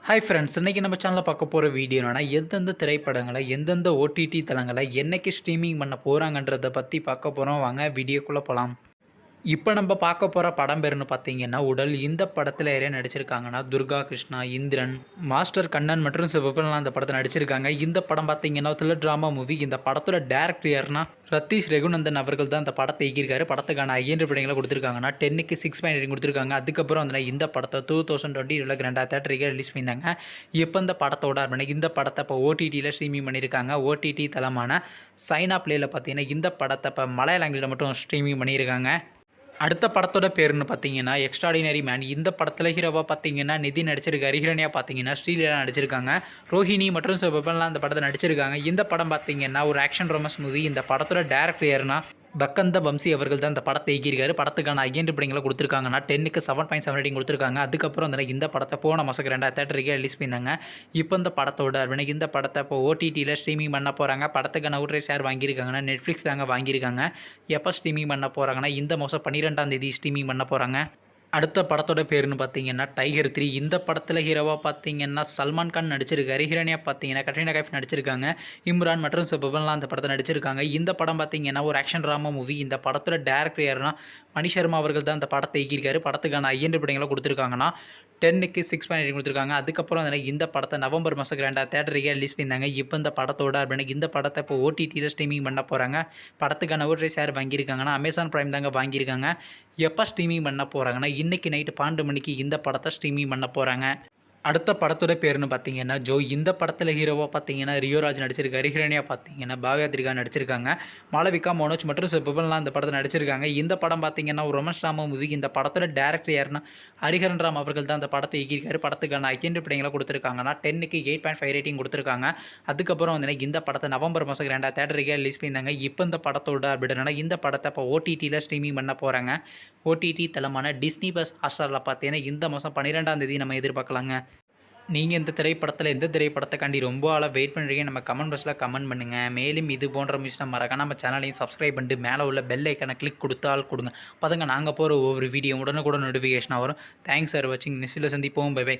Hi friends, இன்றைக்கி நம்ம சேனலில் பார்க்க போகிற வீடியோ என்னன்னா, எந்தெந்த திரைப்படங்களை எந்தெந்த ஓடிடி தளங்களை என்னைக்கு ஸ்ட்ரீமிங் பண்ண போகிறாங்கன்றதை பற்றி பார்க்க போகிறோம். வாங்க வீடியோக்குள்ளே போகலாம். இப்போ நம்ம பார்க்க போகிற படம் பேருன்னு பார்த்தீங்கன்னா உடல். இந்த படத்தில் யாரையா நடிச்சிருக்காங்கன்னா துர்கா கிருஷ்ணா, இந்திரன், மாஸ்டர் கண்ணன் மற்றும் சிவபெல்லாம் அந்த படத்தை நடிச்சிருக்காங்க. இந்த படம் பார்த்தீங்கன்னா த்ரில்லர் ட்ராமா மூவி. இந்த படத்தோட டேரக்டர் யாருன்னா ரத்தீஷ் ரகுநந்தன் அவர்கள் தான் இந்த படத்தை இயக்கியிருக்காரு. படத்துக்கான ஐஎன்டி படங்களை கொடுத்துருக்காங்கன்னா 10க்கு 6.8 கொடுத்துருக்காங்க. அதுக்கப்புறம் வந்து இந்த படத்தை 2020 2 தேட்டருக்கு ரிலீஸ் பண்ணியிருந்தாங்க. இப்போ இந்த படத்தோட இந்த படத்தை இப்போ ஓடிடியில் ஸ்ட்ரீமிங் பண்ணியிருக்காங்க. ஓடிடி தளமான சைனா பிளேயில் பார்த்தீங்கன்னா இந்த படத்தை இப்போ மலையாள லாங்குவேஜில் மட்டும் ஸ்ட்ரீமிங் பண்ணியிருக்காங்க. அடுத்த படத்தோட பேருன்னு பார்த்தீங்கன்னா எக்ஸ்ட்ராடினரி மேன். இந்த படத்தில் ஹீரோவாக பார்த்தீங்கன்னா நிதி நடிச்சிருக்காரு. ஹீரோனியாக பார்த்தீங்கன்னா ஸ்ரீலீலா நடிச்சிருக்காங்க. ரோஹிணி மற்றும் சிவபெல்லாம் அந்த படத்தை நடிச்சிருக்காங்க. இந்த படம் பார்த்தீங்கன்னா ஒரு ஆக்ஷன் ரொமான்ஸ் மூவி. இந்த படத்தோட டேரக்டர் யாருன்னா பக்கந்த வம்சி அவர்கள் தான் இந்த படத்தை இயக்கியிருக்காரு. படத்துக்கான ஐஎன்டி படங்களை கொடுத்துருக்காங்கன்னா 10க்கு 7.7 ரேட்டிங் கொடுத்துருக்காங்க. அதுக்கப்புறம் வந்து இந்த படத்தை போன மாதம் 2 தேட்டருக்கு ரிலீஸ் பண்ணியிருந்தாங்க. இப்போ இந்த படத்தோட இந்த படத்தை இப்போ ஓடிடியில் ஸ்ட்ரீமிங் பண்ண போகிறாங்க. படத்துக்கான அவுட்ரேட் ஷேர் வாங்கியிருக்காங்கன்னா நெட்ஃப்ளிக்ஸ் தாங்க வாங்கியிருக்காங்க. எப்போ ஸ்ட்ரீமிங் பண்ண போகிறாங்கன்னா இந்த மாதம் 12ஆம் தேதி ஸ்ட்ரீமிங் பண்ண போகிறாங்க. அடுத்த படத்தோட பேருன்னு பார்த்தீங்கன்னா டைகர் 3. இந்த படத்தில் ஹீரோவாக பார்த்தீங்கன்னா சல்மான் கான் நடிச்சிருக்காரு. ஹீரோனியாக பார்த்தீங்கன்னா கட்ரினா கைஃப் நடிச்சிருக்காங்க. இம்ரான் மற்றும் சிவபெல்லாம் அந்த படத்தை நடிச்சிருக்காங்க. இந்த படம் பார்த்தீங்கன்னா ஒரு ஆக்ஷன் ட்ராமா மூவி. இந்த படத்தோட டேரக்டர் யாருன்னா மணி சர்மா அவர்கள் தான் அந்த படத்தை இயக்கியிருக்காரு. படத்துக்கான ஐஎன்டி படங்களை கொடுத்துருக்காங்கன்னா 10க்கு 6.8 கொடுத்துருக்காங்க. அதுக்கப்புறம் இந்த படத்தை நவம்பர் மாதம் 2 தேட்டருக்கு ரிலீஸ் பண்ணியிருந்தாங்க. இப்போ இந்த படத்தோட இந்த படத்தை இப்போ ஓடிடியில் ஸ்ட்ரீமிங் பண்ண போகிறாங்க. படத்துக்கான ஓட்ரேஸ் யார் வாங்கியிருக்காங்கன்னா அமேசான் பிரைம் தாங்க வாங்கியிருக்காங்க. எப்போ ஸ்ட்ரீமிங் பண்ண போகிறாங்கன்னா இன்றைக்கி நைட்டு 12 மணிக்கு இந்த படத்தை ஸ்ட்ரீமிங் பண்ண போகிறாங்க. அடுத்த படத்தோட பேருன்னு பார்த்தீங்கன்னா ஜோ. இந்த படத்தில் ஹீரோவாக பார்த்தீங்கன்னா ரியோராஜ் நடிச்சிருக்காரு. ஹீரோனியாக பார்த்தீங்கன்னா பாவ்யாத்ரிகா நடிச்சிருக்காங்க. மாளவிகா, மனோஜ் மற்றும் சிவபெல்லாம் இந்த படத்தை நடிச்சிருக்காங்க. இந்த படம் பார்த்தீங்கன்னா ஒரு ரொமான்ஸ் ட்ராமா மூவி. இந்த படத்தோட டேரக்டர் யாருன்னா ஹரிஹரன் ராம் அவர்கள் தான் அந்த படத்தை இயக்கியிருக்காரு. படத்துக்கான ஐஎன்டி படங்களை கொடுத்துருக்காங்கன்னா 10க்கு 8.5 ரேட்டிங் கொடுத்துருக்காங்க. அதுக்கப்புறம் வந்து இந்த படத்தை நவம்பர் மாதம் 2 தேட்டருக்கு ரிலீஸ் பண்ணியிருந்தாங்க. இப்போ இந்த படத்தோட அப்படின்னா இந்த படத்தை இப்போ ஓடிடியில் ஸ்ட்ரீமிங் பண்ண போகிறாங்க. ஓடிடி தளமான டிஸ்னி ப்ளஸ் ஹாட்ஸ்டாரில் பார்த்தீங்கன்னா இந்த மாதம் 12ஆம் தேதி நம்ம எதிர்பார்க்கலாங்க. நீங்கள் இந்த திரைப்படத்தில் எந்த திரைப்படத்தைக்காண்டி ரொம்ப ஆளாக வெயிட் பண்ணுறீங்க நம்ம கமெண்ட் பாக்ஸில் கமெண்ட் பண்ணுங்கள். மேலும் இது போன்ற மியூசிக் மறக்காம நம்ம சேனலையும் சப்ஸ்கிரைப் பண்ணிட்டு மேலே உள்ள பெல் ஐக்கனை கிளிக் கொடுத்தால் கொடுங்க. அப்போதாங்க நாங்கள் போகிற ஒவ்வொரு வீடியோ உடனுக்குடன் நோட்டிஃபிகேஷனாக வரும். தேங்க்ஸ் ஃபார் வாட்சிங். நெக்ஸ்ட்டில் சந்திப்போம். Bye by.